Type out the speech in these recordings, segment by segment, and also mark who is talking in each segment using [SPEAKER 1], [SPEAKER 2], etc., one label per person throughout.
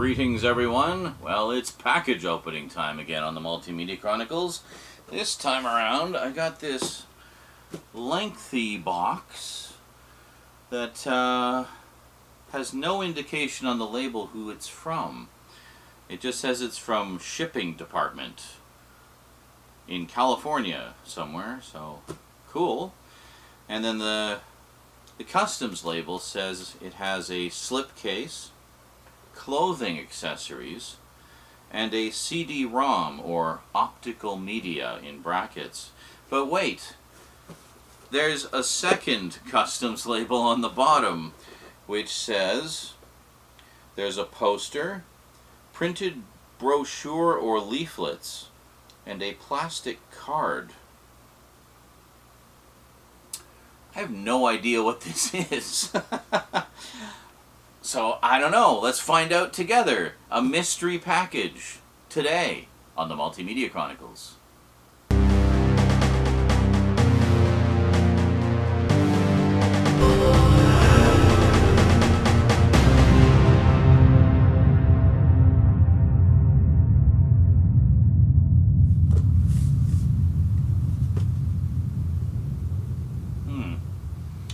[SPEAKER 1] Greetings everyone. Well, it's package opening time again on the Multimedia Chronicles. This time around I got this lengthy box that has no indication on the label who it's from. It just says it's from shipping department in California somewhere, so cool. And then the customs label says it has a slipcase, clothing accessories, and a CD-ROM, or optical media in brackets. But wait, there's a second customs label on the bottom which says there's a poster, printed brochure or leaflets, and a plastic card. I have no idea what this is. So, I don't know. Let's find out together. A mystery package today on the Multimedia Chronicles.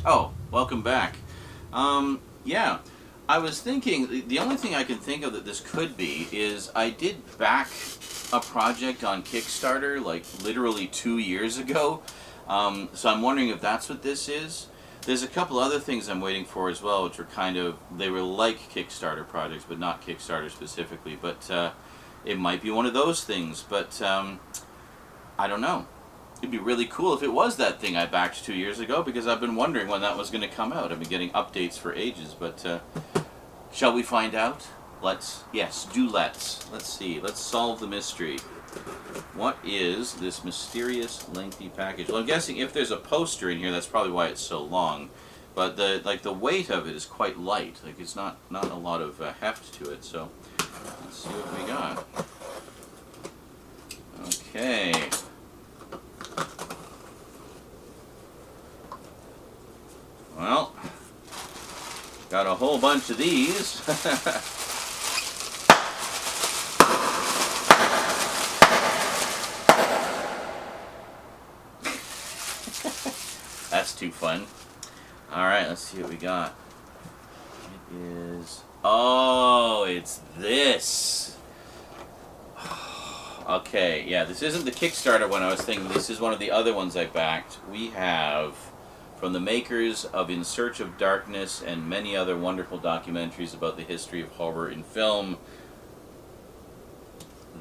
[SPEAKER 1] Oh, welcome back. Yeah. I was thinking, the only thing I can think of that this could be is I did back a project on Kickstarter like literally 2 years ago, so I'm wondering if that's what this is. There's a couple other things I'm waiting for as well, which are kind of, they were like Kickstarter projects, but not Kickstarter specifically, but it might be one of those things, but I don't know. It'd be really cool if it was that thing I backed 2 years ago, because I've been wondering when that was going to come out. I've been getting updates for ages, but shall we find out? Let's see. Let's solve the mystery. What is this mysterious lengthy package? Well, I'm guessing if there's a poster in here, that's probably why it's so long. But the weight of it is quite light. Like, it's not a lot of heft to it. So let's see what we got. Okay. Well, got a whole bunch of these. That's too fun. Alright, let's see what we got. It is... Oh, it's this. Okay, yeah, this isn't the Kickstarter one I was thinking. This is one of the other ones I backed. We have... from the makers of In Search of Darkness and many other wonderful documentaries about the history of horror in film,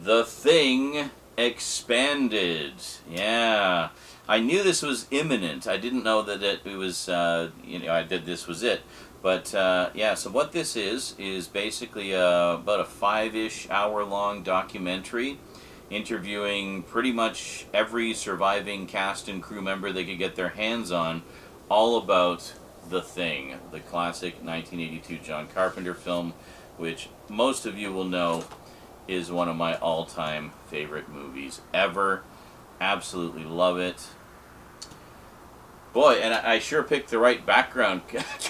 [SPEAKER 1] The Thing Expanded. Yeah. I knew this was imminent. I didn't know that it was, this was it. But, yeah, so what this is basically about a 5-ish hour-long documentary interviewing pretty much every surviving cast and crew member they could get their hands on, all about The Thing, the classic 1982 John Carpenter film, which most of you will know is one of my all-time favorite movies ever. Absolutely love it. Boy, and I sure picked the right background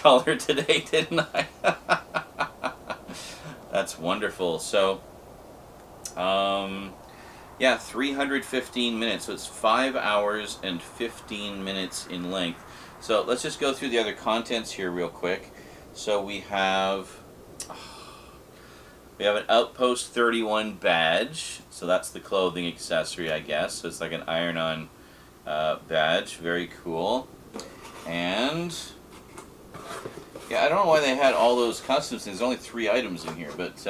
[SPEAKER 1] color today, didn't I? That's wonderful. So, yeah, 315 minutes. So it's 5 hours and 15 minutes in length. So let's just go through the other contents here real quick. So we have an Outpost 31 badge. So that's the clothing accessory, I guess. So it's like an iron-on badge. Very cool. And yeah, I don't know why they had all those custom things. There's only 3 items in here, but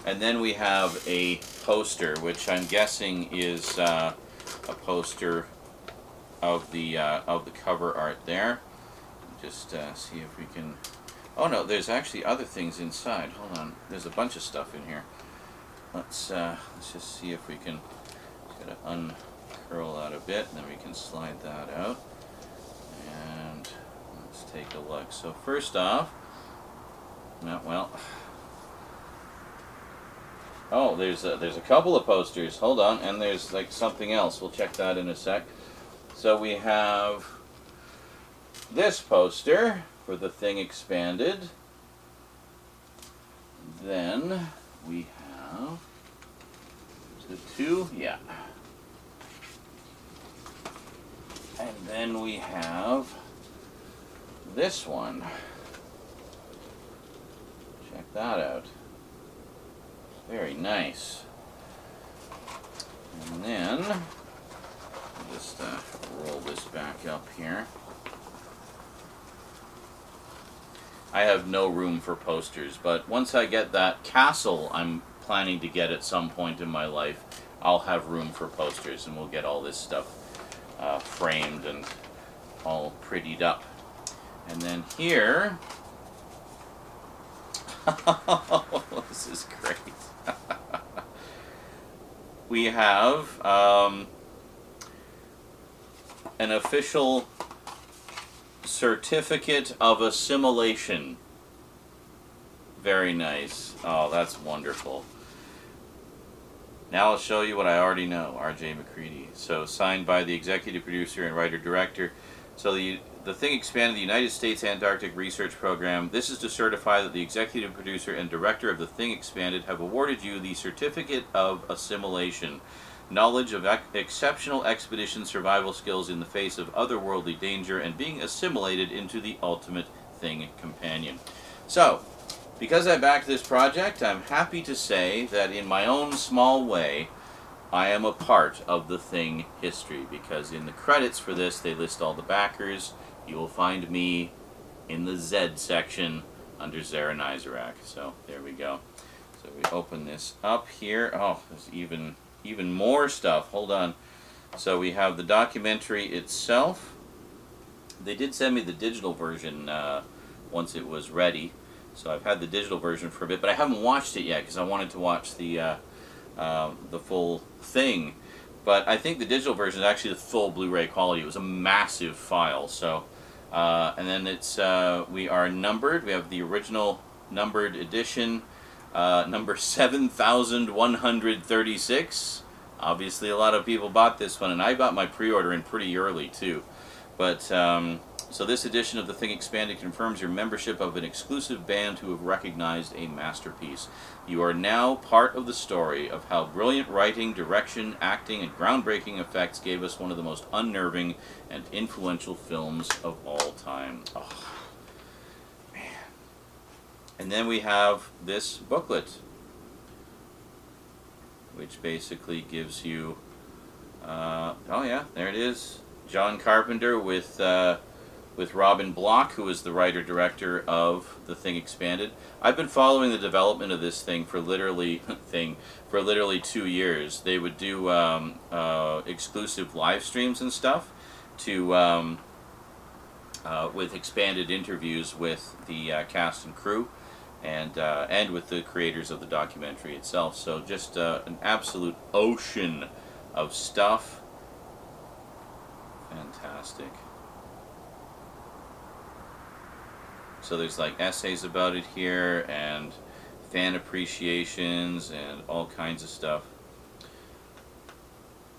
[SPEAKER 1] and then we have a poster, which I'm guessing is a poster of the cover art there. Just see if we can. Oh no, there's actually other things inside. Hold on, there's a bunch of stuff in here. Let's just see if we can. Just gotta uncurl that a bit, and then we can slide that out. And let's take a look. So first off, well. Oh, there's a couple of posters. Hold on, and there's like something else. We'll check that in a sec. So we have this poster for The Thing Expanded. Then we have, is it 2? Yeah. And then we have this one. Check that out. Very nice. And then, I'll just roll this back up here. I have no room for posters, but once I get that castle I'm planning to get at some point in my life, I'll have room for posters, and we'll get all this stuff framed and all prettied up. And then here, this is great. We have an official certificate of assimilation. Very nice. Oh, that's wonderful. Now I'll show you what I already know, R.J. McCready. So, signed by the executive producer and writer-director. So the thing expanded the United States Antarctic Research Program. This is to certify that the executive producer and director of the thing expanded have awarded you the Certificate of Assimilation. Knowledge of exceptional expedition survival skills in the face of otherworldly danger and being assimilated into the ultimate thing companion. So, because I backed this project, I'm happy to say that in my own small way, I am a part of the thing history, because in the credits for this, they list all the backers. You will find me in the Z section under Zara Nizarak. So, there we go. So we open this up here. Oh, there's even more stuff. Hold on. So we have the documentary itself. They did send me the digital version once it was ready. So I've had the digital version for a bit, but I haven't watched it yet because I wanted to watch the full thing. But I think the digital version is actually the full Blu-ray quality. It was a massive file. So, and then it's we are numbered. We have the original numbered edition, number 7,136. Obviously, a lot of people bought this one, and I got my pre-order in pretty early too. But so this edition of The Thing Expanded confirms your membership of an exclusive band who have recognized a masterpiece. You are now part of the story of how brilliant writing, direction, acting, and groundbreaking effects gave us one of the most unnerving and influential films of all time. Oh, man. And then we have this booklet, which basically gives you, oh yeah, there it is. John Carpenter with Robin Block, who is the writer-director of The Thing Expanded. I've been following the development of this thing for literally 2 years. They would do exclusive live streams and stuff to with expanded interviews with the cast and crew, and with the creators of the documentary itself. So just an absolute ocean of stuff. Fantastic. So there's like essays about it here, and fan appreciations, and all kinds of stuff.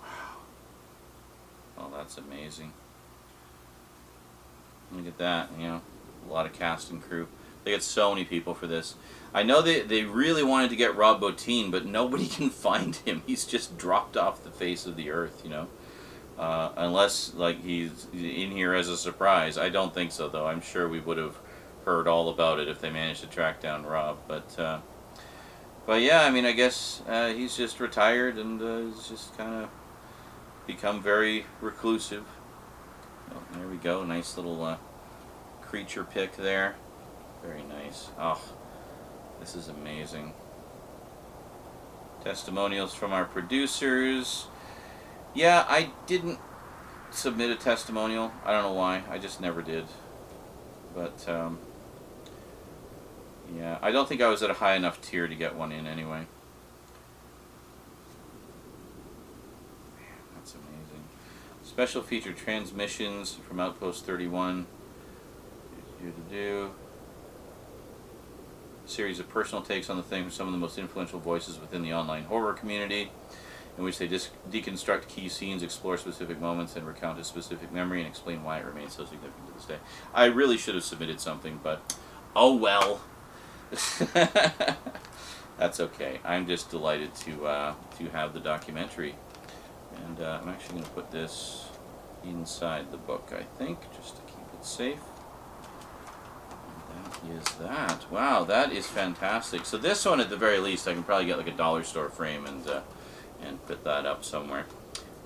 [SPEAKER 1] Wow. Well, that's amazing. Look at that, you know, a lot of cast and crew. They get so many people for this. I know they really wanted to get Rob Bottin, but nobody can find him. He's just dropped off the face of the earth, you know. Unless, like, he's in here as a surprise. I don't think so, though. I'm sure we would have heard all about it if they managed to track down Rob. But yeah, I mean, I guess he's just retired and he's just kind of become very reclusive. Oh, there we go. Nice little creature pick there. Very nice. Oh, this is amazing. Testimonials from our producers. Yeah, I didn't submit a testimonial. I don't know why. I just never did. But, yeah, I don't think I was at a high enough tier to get one in anyway. Man, that's amazing. Special feature transmissions from Outpost 31. Series of personal takes on the thing from some of the most influential voices within the online horror community, in which they deconstruct key scenes, explore specific moments, and recount a specific memory, and explain why it remains so significant to this day. I really should have submitted something, but oh well. That's okay. I'm just delighted to have the documentary, and I'm actually going to put this inside the book, I think, just to keep it safe. And that is that. Wow, that is fantastic. So this one, at the very least, I can probably get like a dollar store frame and put that up somewhere.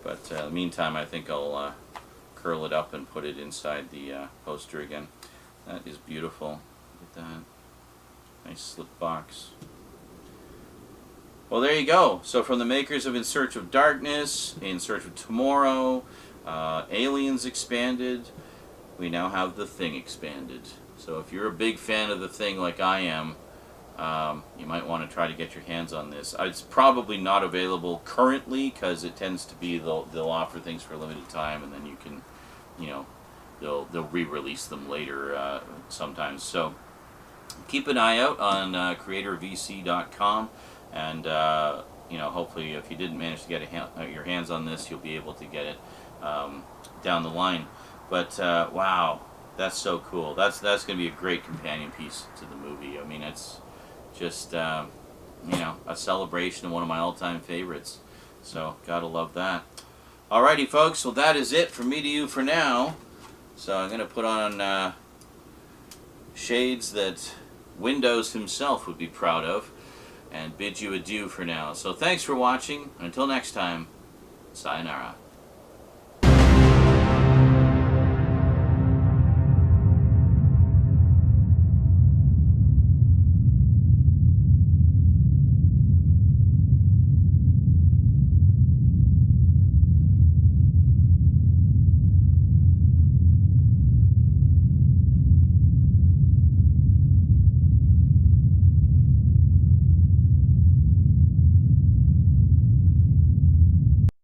[SPEAKER 1] But in the meantime, I think I'll curl it up and put it inside the poster again. That is beautiful. Look at that. Nice slip box. Well, there you go. So from the makers of In Search of Darkness, In Search of Tomorrow, Aliens Expanded, we now have The Thing Expanded. So if you're a big fan of The Thing like I am, you might want to try to get your hands on this. It's probably not available currently because it tends to be they'll offer things for a limited time, and then you can, you know, they'll re-release them later sometimes. So keep an eye out on creatorvc.com, and you know, hopefully if you didn't manage to get your hands on this, you'll be able to get it down the line. But wow, that's so cool. That's going to be a great companion piece to the movie. I mean, it's just you know, a celebration of one of my all-time favorites. So gotta love that. Alrighty, folks. Well, that is it from me to you for now. So I'm going to put on shades that Windows himself would be proud of, and bid you adieu for now. So thanks for watching. Until next time, sayonara.